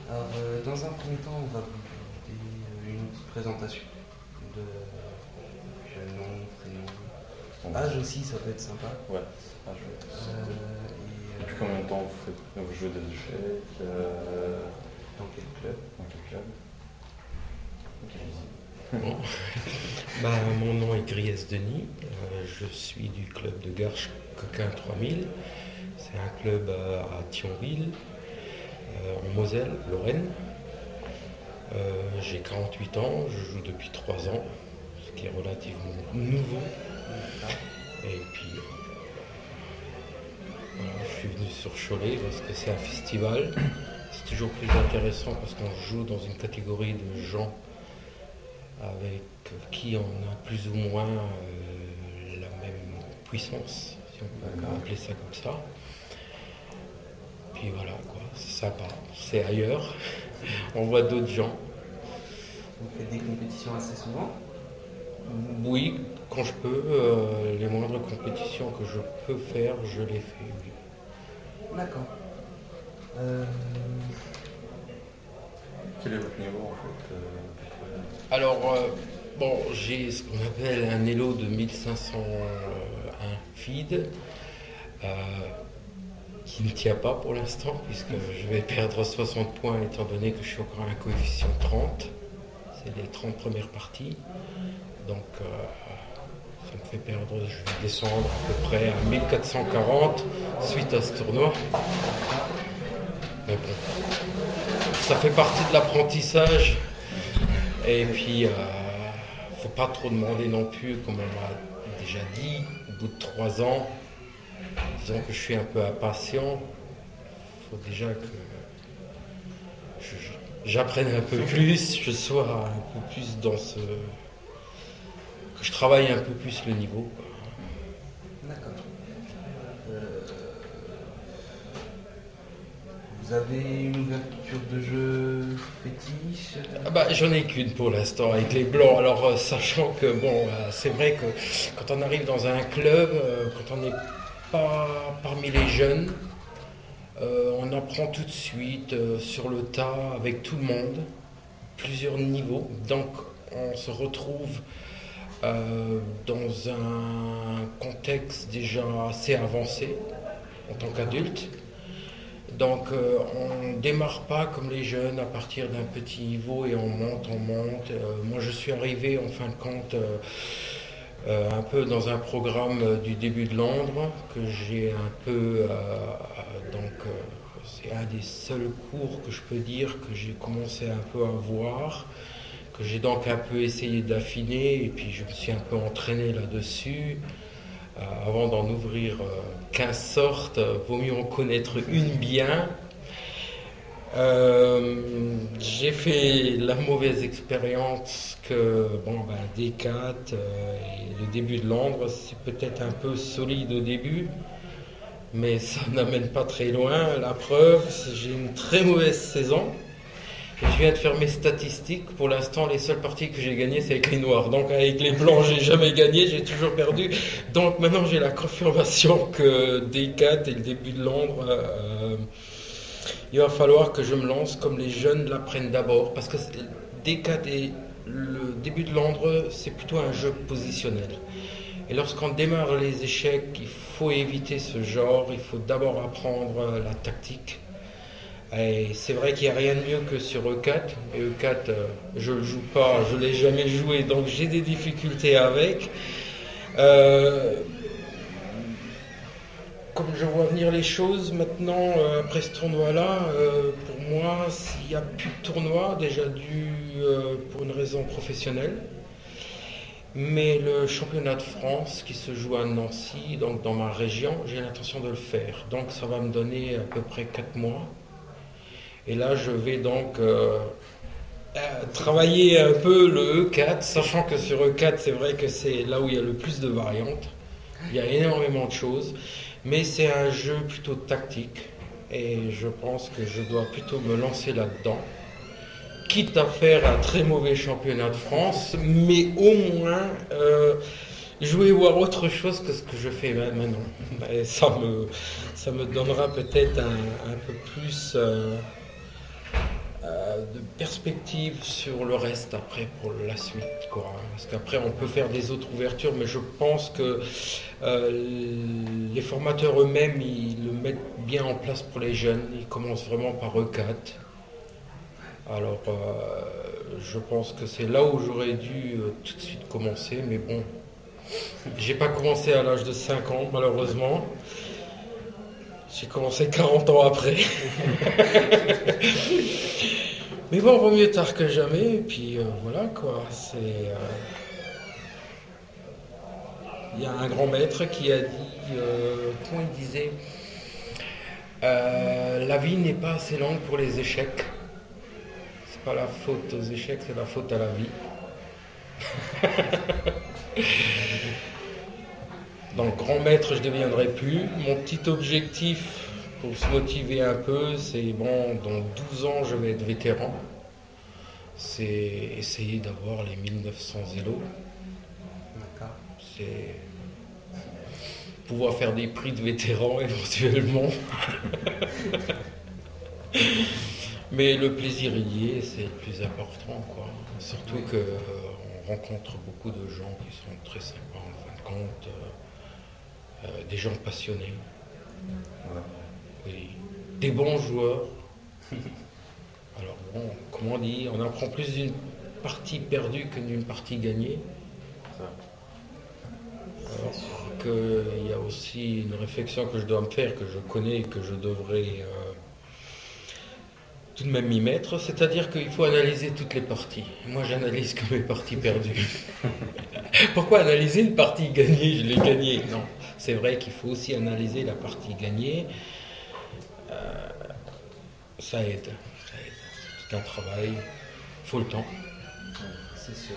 Alors, dans un premier temps, on va vous demander une petite présentation de nom, prénom, âge aussi, ça peut être sympa. Ouais, ah, Depuis Et combien de temps vous jouez des échecs dans quel club? Dans quel club? Bon. Mon nom est Griès Denis, je suis du club de Garches Coquin 3000. C'est un club à Thionville, en Moselle, Lorraine. J'ai 48 ans, je joue depuis 3 ans, ce qui est relativement nouveau. D'accord. Et puis, voilà, je suis venu sur Cholet parce que c'est un festival. C'est toujours plus intéressant parce qu'on joue dans une catégorie de gens avec qui on a plus ou moins la même puissance, si on peut appeler ça comme ça. Puis voilà, quoi, c'est sympa, c'est ailleurs, on voit d'autres gens. Vous faites des compétitions assez souvent? Oui, quand je peux, les moindres compétitions que je peux faire, je les fais, oui. D'accord. Euh, Quel est votre niveau en fait Alors, j'ai ce qu'on appelle un Elo de 1501 feed, qui ne tient pas pour l'instant, puisque je vais perdre 60 points étant donné que je suis encore à un coefficient 30. C'est les 30 premières parties. Donc, ça me fait perdre, je vais descendre à peu près à 1440 suite à ce tournoi. Mais bon, ça fait partie de l'apprentissage. Et puis, faut pas trop demander non plus, comme on m'a déjà dit, au bout de 3 ans, disons que je suis un peu impatient. Il faut déjà que j'apprenne un peu plus, je sois un peu plus dans ce... que je travaille un peu plus le niveau, quoi. d'accord. Vous avez une ouverture de jeu fétiche? J'en ai qu'une pour l'instant avec les blancs. Alors, sachant que, c'est vrai que quand on arrive dans un club, quand on n'est pas parmi les jeunes, on apprend tout de suite sur le tas avec tout le monde, plusieurs niveaux. Donc, on se retrouve dans un contexte déjà assez avancé en tant qu'adulte. Donc on ne démarre pas comme les jeunes à partir d'un petit niveau et on monte, on monte. Moi je suis arrivé en fin de compte un peu dans un programme du début de Londres que j'ai un peu c'est un des seuls cours que je peux dire que j'ai commencé un peu à voir, que j'ai donc un peu essayé d'affiner et puis je me suis un peu entraîné là-dessus. Avant d'en ouvrir 15 sortes, vaut mieux en connaître une bien. J'ai fait la mauvaise expérience que D4 et le début de Londres, c'est peut-être un peu solide au début, mais ça n'amène pas très loin. La preuve, j'ai une très mauvaise saison. Et je viens de faire mes statistiques. Pour l'instant, les seules parties que j'ai gagnées, c'est avec les noirs. Donc avec les blancs, j'ai jamais gagné, j'ai toujours perdu. Donc maintenant, j'ai la confirmation que D4 et le début de Londres, il va falloir que je me lance comme les jeunes l'apprennent d'abord. Parce que D4 et le début de Londres, c'est plutôt un jeu positionnel. Et lorsqu'on démarre les échecs, il faut éviter ce genre. Il faut d'abord apprendre la tactique. Et c'est vrai qu'il n'y a rien de mieux que sur E4. Et E4, je ne le joue pas, je ne l'ai jamais joué, donc j'ai des difficultés avec. Euh, Comme je vois venir les choses maintenant, après ce tournoi-là, pour moi, s'il n'y a plus de tournoi, déjà dû pour une raison professionnelle, mais le championnat de France qui se joue à Nancy, donc dans ma région, j'ai l'intention de le faire. Donc ça va me donner à peu près 4 mois. Et là, je vais donc travailler un peu le E4, sachant que sur E4, c'est vrai que c'est là où il y a le plus de variantes. Il y a énormément de choses, mais c'est un jeu plutôt tactique et je pense que je dois plutôt me lancer là-dedans, quitte à faire un très mauvais championnat de France, mais au moins jouer voir autre chose que ce que je fais maintenant. Et ça me donnera peut-être un peu plus perspective sur le reste après pour la suite, quoi. Parce qu'après on peut faire des autres ouvertures, mais je pense que les formateurs eux-mêmes ils le mettent bien en place pour les jeunes. Ils commencent vraiment par E4. Alors je pense que c'est là où j'aurais dû tout de suite commencer, mais bon, j'ai pas commencé à l'âge de 5 ans malheureusement. J'ai commencé 40 ans après. Mais bon, vaut mieux tard que jamais. Et puis voilà quoi. Il y a un grand maître qui a dit, comment il disait, la vie n'est pas assez longue pour les échecs. C'est pas la faute aux échecs, c'est la faute à la vie. Donc grand maître, je ne deviendrai plus. Mon petit objectif pour se motiver un peu, c'est bon, dans 12 ans, je vais être vétéran. C'est essayer d'avoir les 1900 élos. D'accord. C'est pouvoir faire des prix de vétérans éventuellement. Mais le plaisir y est, c'est le plus important, quoi. Surtout que on rencontre beaucoup de gens qui sont très sympas en fin de compte, des gens passionnés, Ouais. oui. Des bons joueurs. Alors bon, comment on dit, on apprend plus d'une partie perdue que d'une partie gagnée. Ça. Alors qu'il y a aussi une réflexion que je dois me faire, que je connais et que je devrais tout de même m'y mettre, c'est-à-dire qu'il faut analyser toutes les parties. Moi, j'analyse que mes parties perdues. Pourquoi analyser une partie gagnée? Je l'ai gagnée. Non, c'est vrai qu'il faut aussi analyser la partie gagnée. Ça aide. C'est un travail. Il faut le temps. C'est sûr.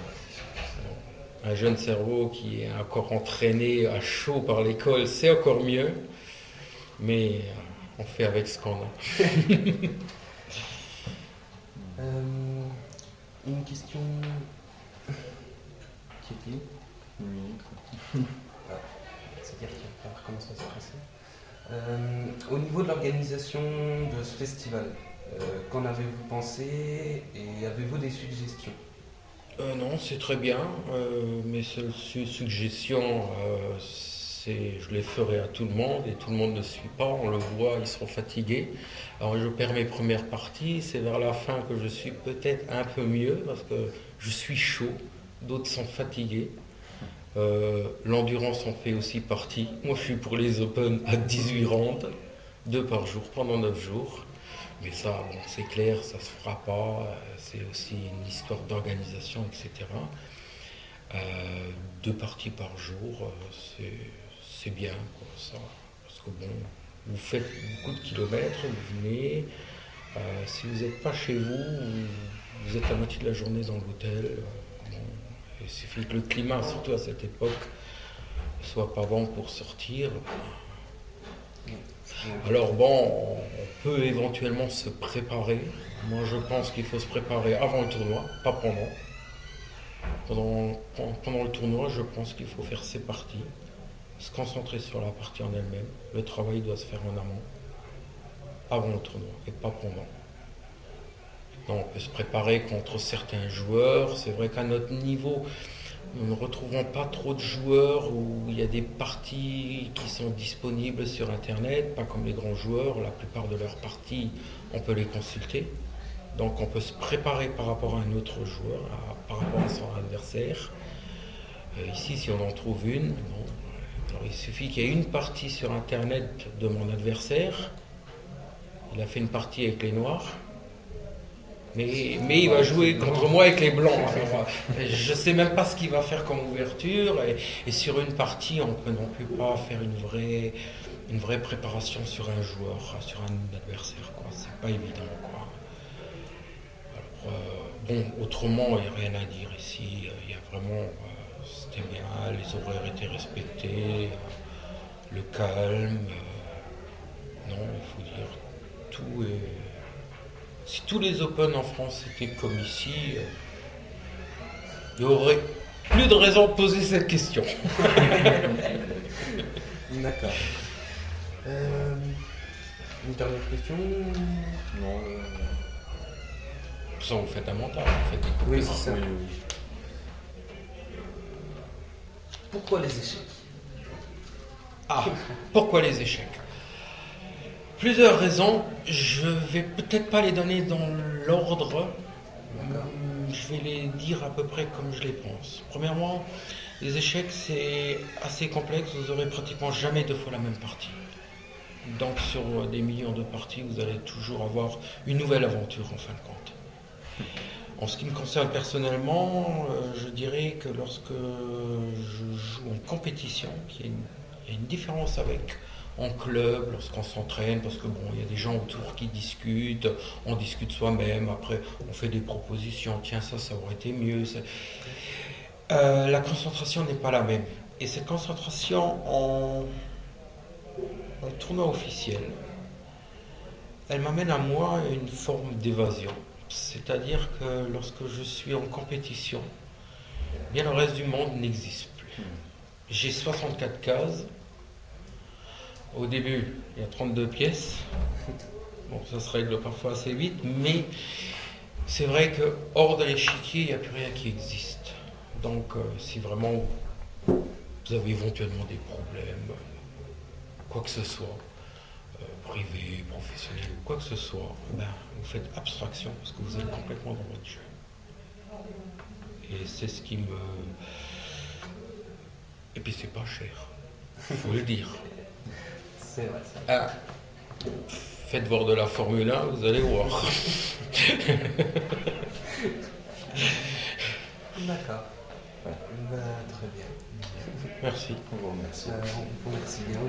Un jeune cerveau qui est encore entraîné à chaud par l'école, c'est encore mieux. Mais on fait avec ce qu'on a. Une question qui est liée. Oui. C'est-à-dire qu'il va falloir comment ça s'est passé. Au niveau de l'organisation de ce festival, qu'en avez-vous pensé et avez-vous des suggestions? Non, c'est très bien. Mes seules suggestions, je les ferai à tout le monde et tout le monde ne suit pas. On le voit, ils sont fatigués. Alors je perds mes premières parties. C'est vers la fin que je suis peut-être un peu mieux parce que je suis chaud. D'autres sont fatigués. L'endurance en fait aussi partie. Moi, je suis pour les Open à 18 rounds, 2 par jour pendant 9 jours. Mais ça, bon, c'est clair, ça se fera pas. C'est aussi une histoire d'organisation, etc. 2 parties par jour, c'est bien, quoi, ça. Parce que bon, vous faites beaucoup de kilomètres, vous venez. Si vous n'êtes pas chez vous, vous êtes la moitié de la journée dans l'hôtel. Bon, il suffit que le climat, surtout à cette époque, soit pas bon pour sortir. Alors bon, on peut éventuellement se préparer. Moi je pense qu'il faut se préparer avant le tournoi, pas pendant. Pendant le tournoi, je pense qu'il faut faire ses parties, se concentrer sur la partie en elle-même. Le travail doit se faire en amont, avant le tournoi et pas pendant. Donc, on peut se préparer contre certains joueurs. C'est vrai qu'à notre niveau, nous ne retrouvons pas trop de joueurs où il y a des parties qui sont disponibles sur Internet, pas comme les grands joueurs. La plupart de leurs parties, on peut les consulter. Donc on peut se préparer par rapport à un autre joueur, par rapport à son adversaire. Ici, si on en trouve une, bon, alors il suffit qu'il y ait une partie sur Internet de mon adversaire. Il a fait une partie avec les noirs. Mais il va jouer contre moi avec les blancs. Alors, je ne sais même pas ce qu'il va faire comme ouverture. Et sur une partie, on ne peut non plus pas faire une vraie préparation sur un joueur, sur un adversaire. C'est pas évident. Alors, bon, autrement, il n'y a rien à dire ici. Il y a vraiment, c'était bien, les horaires étaient respectés, le calme. Non, il faut dire, tout est. Si tous les Open en France étaient comme ici, il n'y aurait plus de raison de poser cette question. D'accord. Une dernière question? Non, Ça, vous faites un montage, vous faites des coupes. Oui, c'est ça. Oui, oui. Pourquoi les échecs? Ah, pourquoi les échecs? Plusieurs raisons. Je vais peut-être pas les donner dans l'ordre. D'accord. Je vais les dire à peu près comme je les pense. Premièrement, les échecs, c'est assez complexe. Vous aurez pratiquement jamais deux fois la même partie. Donc sur des millions de parties, vous allez toujours avoir une nouvelle aventure en fin de compte. En ce qui me concerne personnellement, je dirais que lorsque je joue en compétition, il y a une différence avec en club, lorsqu'on s'entraîne, parce que bon, il y a des gens autour qui discutent, on discute soi-même, après on fait des propositions, tiens ça aurait été mieux. La concentration n'est pas la même. Et cette concentration en tournoi officiel, elle m'amène à moi une forme d'évasion. C'est-à-dire que lorsque je suis en compétition, bien le reste du monde n'existe plus. J'ai 64 cases. Au début, il y a 32 pièces. Bon, ça se règle parfois assez vite, mais c'est vrai que hors de l'échiquier, il n'y a plus rien qui existe. Donc, si vraiment vous avez éventuellement des problèmes, quoi que ce soit, privé, professionnel ou quoi que ce soit, ben, vous faites abstraction parce que vous êtes complètement dans votre jeu. Et c'est ce qui me... Et puis c'est pas cher, faut le dire. C'est vrai. Ah, faites voir de la Formule 1, vous allez voir. D'accord. Ouais. Bah, très bien. Merci. On vous remercie. On vous remercie bien.